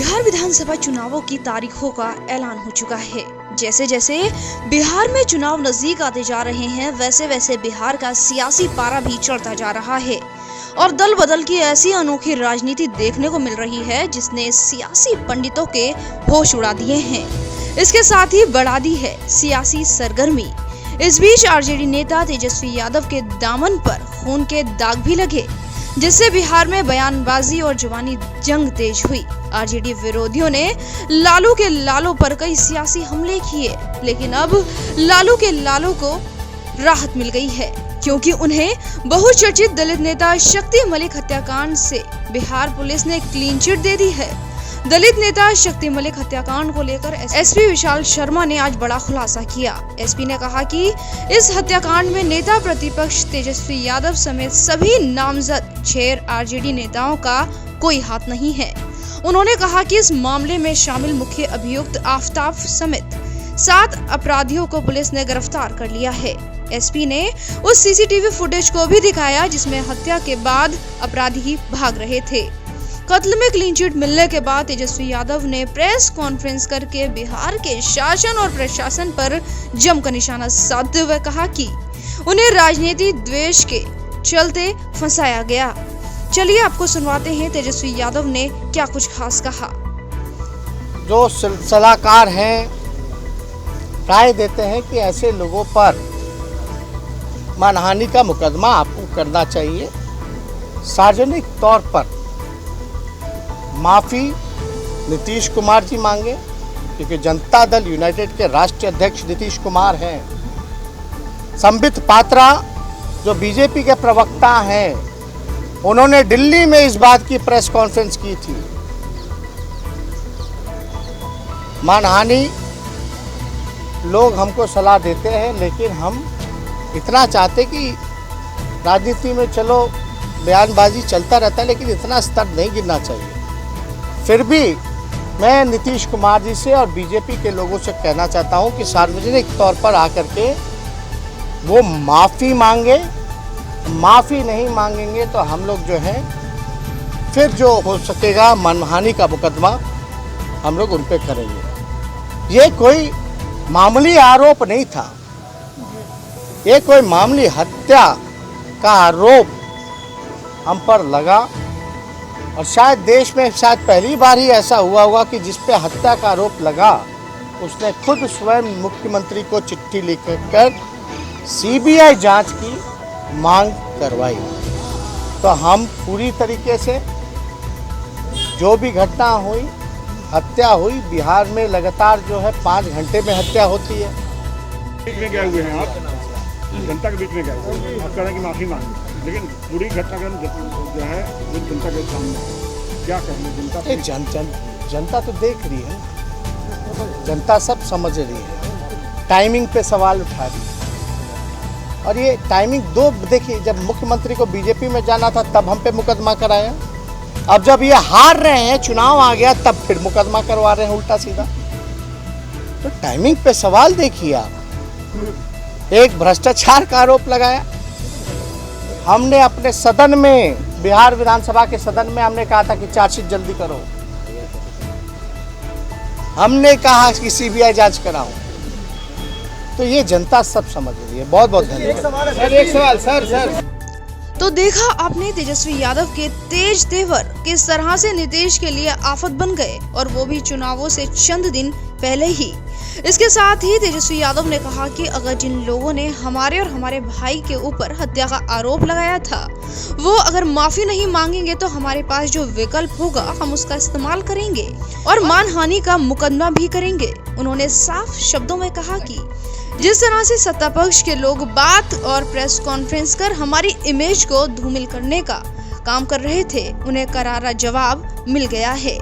बिहार विधानसभा चुनावों की तारीखों का ऐलान हो चुका है। जैसे जैसे बिहार में चुनाव नजदीक आते जा रहे हैं, वैसे वैसे बिहार का सियासी पारा भी चढ़ता जा रहा है और दल बदल की ऐसी अनोखी राजनीति देखने को मिल रही है जिसने सियासी पंडितों के होश उड़ा दिए हैं। इसके साथ ही बढ़ा दी है सियासी सरगर्मी। इस बीच आरजेडी नेता तेजस्वी यादव के दामन पर खून के दाग भी लगे, जिससे बिहार में बयानबाजी और जुबानी जंग तेज हुई। आरजेडी विरोधियों ने लालू के लालों पर कई सियासी हमले किए, लेकिन अब लालू के लालों को राहत मिल गई है, क्योंकि उन्हें बहुचर्चित दलित नेता शक्ति मलिक हत्याकांड से बिहार पुलिस ने क्लीन चिट दे दी है। दलित नेता शक्ति मलिक हत्याकांड को लेकर एसपी विशाल शर्मा ने आज बड़ा खुलासा किया। एसपी ने कहा कि इस हत्याकांड में नेता प्रतिपक्ष तेजस्वी यादव समेत सभी नामजद 6 आरजेडी नेताओं का कोई हाथ नहीं है। उन्होंने कहा कि इस मामले में शामिल मुख्य अभियुक्त आफ्ताब समेत 7 अपराधियों को पुलिस ने गिरफ्तार कर लिया है। एसपी ने उस सीसीटीवी फुटेज को भी दिखाया जिसमें हत्या के बाद अपराधी भाग रहे थे। कत्ल में क्लीन चिट मिलने के बाद तेजस्वी यादव ने प्रेस कॉन्फ्रेंस करके बिहार के शासन और प्रशासन पर जमकर निशाना साधते हुए कहा कि उन्हें राजनीतिक द्वेष के चलते फंसाया गया। चलिए आपको सुनवाते हैं तेजस्वी यादव ने क्या कुछ खास कहा। जो सलाहकार हैं राय देते हैं कि ऐसे लोगों पर मानहानि का मुकदमा आपको करना चाहिए। सार्वजनिक तौर पर माफ़ी नीतीश कुमार जी मांगे, क्योंकि जनता दल यूनाइटेड के राष्ट्रीय अध्यक्ष नीतीश कुमार हैं। संबित पात्रा जो बीजेपी के प्रवक्ता हैं, उन्होंने दिल्ली में इस बात की प्रेस कॉन्फ्रेंस की थी। मानहानि लोग हमको सलाह देते हैं, लेकिन हम इतना चाहते कि राजनीति में चलो बयानबाजी चलता रहता है, लेकिन इतना स्तर नहीं गिरना चाहिए। फिर भी मैं नीतीश कुमार जी से और बीजेपी के लोगों से कहना चाहता हूं कि सार्वजनिक तौर पर आकर के वो माफ़ी मांगे। माफ़ी नहीं मांगेंगे तो हम लोग जो है फिर जो हो सकेगा मानहानि का मुकदमा हम लोग उन पे करेंगे। ये कोई मामूली आरोप नहीं था, ये कोई मामूली हत्या का आरोप हम पर लगा और शायद देश में शायद पहली बार ही ऐसा हुआ होगा कि जिस पे हत्या का आरोप लगा उसने खुद स्वयं मुख्यमंत्री को चिट्ठी लिखकर सीबीआई जांच की मांग करवाई। तो हम पूरी तरीके से जो भी घटना हुई, हत्या हुई, बिहार में लगातार जो है 5 घंटे में हत्या होती है। बीच में गए हुए हैं आप, जनता के बीच में गए, आप कह रहे हैं कि माफ़ी मांगे, लेकिन पूरी घटनाक्रम जो है वो जनता के सामने क्या करें? जनता तो देख रही है, जनता सब समझ रही है, टाइमिंग पे सवाल उठा रही है। और ये टाइमिंग दो देखिए, जब मुख्यमंत्री को बीजेपी में जाना था तब हम पे मुकदमा कराया, अब जब ये हार रहे हैं, चुनाव आ गया, तब फिर मुकदमा करवा रहे हैं उल्टा सीधा। तो टाइमिंग पे सवाल देखिए आप। एक भ्रष्टाचार का आरोप लगाया। हमने अपने सदन में, बिहार विधानसभा के सदन में हमने कहा था कि चार्जशीट जल्दी करो, हमने कहा कि सीबीआई जांच कराओ। तो ये जनता सब समझ रही है। बहुत बहुत धन्यवाद। सर एक सवाल सर तो देखा आपने तेजस्वी यादव के तेज तेवर किस तरह से नीतीश के लिए आफत बन गए, और वो भी चुनावों से चंद दिन पहले ही। इसके साथ ही तेजस्वी यादव ने कहा कि अगर जिन लोगों ने हमारे और हमारे भाई के ऊपर हत्या का आरोप लगाया था, वो अगर माफी नहीं मांगेंगे तो हमारे पास जो विकल्प होगा हम उसका इस्तेमाल करेंगे और मानहानि का मुकदमा भी करेंगे। उन्होंने साफ शब्दों में कहा कि जिस तरह से सत्ता पक्ष के लोग बात और प्रेस कॉन्फ्रेंस कर हमारी इमेज को धूमिल करने का काम कर रहे थे, उन्हें करारा जवाब मिल गया है।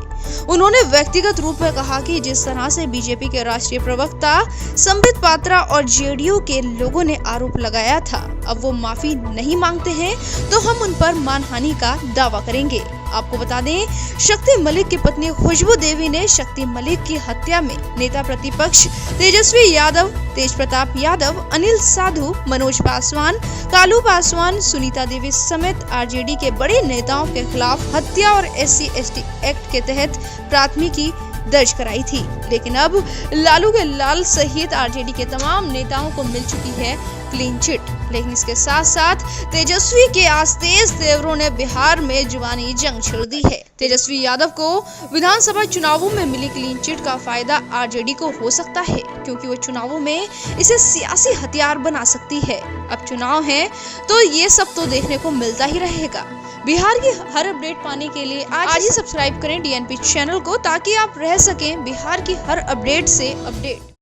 उन्होंने व्यक्तिगत रूप में कहा कि जिस तरह से बीजेपी के राष्ट्रीय प्रवक्ता संबित पात्रा और जेडीयू के लोगों ने आरोप लगाया था, अब वो माफी नहीं मांगते हैं तो हम उन पर मानहानि का दावा करेंगे। आपको बता दें, शक्ति मलिक की पत्नी खुशबू देवी ने शक्ति मलिक की हत्या में नेता प्रतिपक्ष तेजस्वी यादव, तेज प्रताप यादव, अनिल साधु, मनोज पासवान, कालू पासवान, सुनीता देवी समेत आरजेडी के बड़े नेताओं के खिलाफ हत्या और SC/ST एक्ट के तहत प्राथमिकी दर्ज कराई थी। लेकिन अब लालू के लाल सहित आरजेडी के तमाम नेताओं को मिल चुकी है क्लीन चिट। लेकिन इसके साथ साथ तेजस्वी के आस्तेज तेवरों ने बिहार में जुबानी जंग छेड़ दी है। तेजस्वी यादव को विधानसभा चुनावों में मिली क्लीन चिट का फायदा आरजेडी को हो सकता है, क्योंकि वो चुनावों में इसे सियासी हथियार बना सकती है। अब चुनाव है तो ये सब तो देखने को मिलता ही रहेगा। बिहार की हर अपडेट पाने के लिए आज ही सब्सक्राइब करें DNP चैनल को, ताकि आप रह सकें बिहार की हर अपडेट से अपडेट।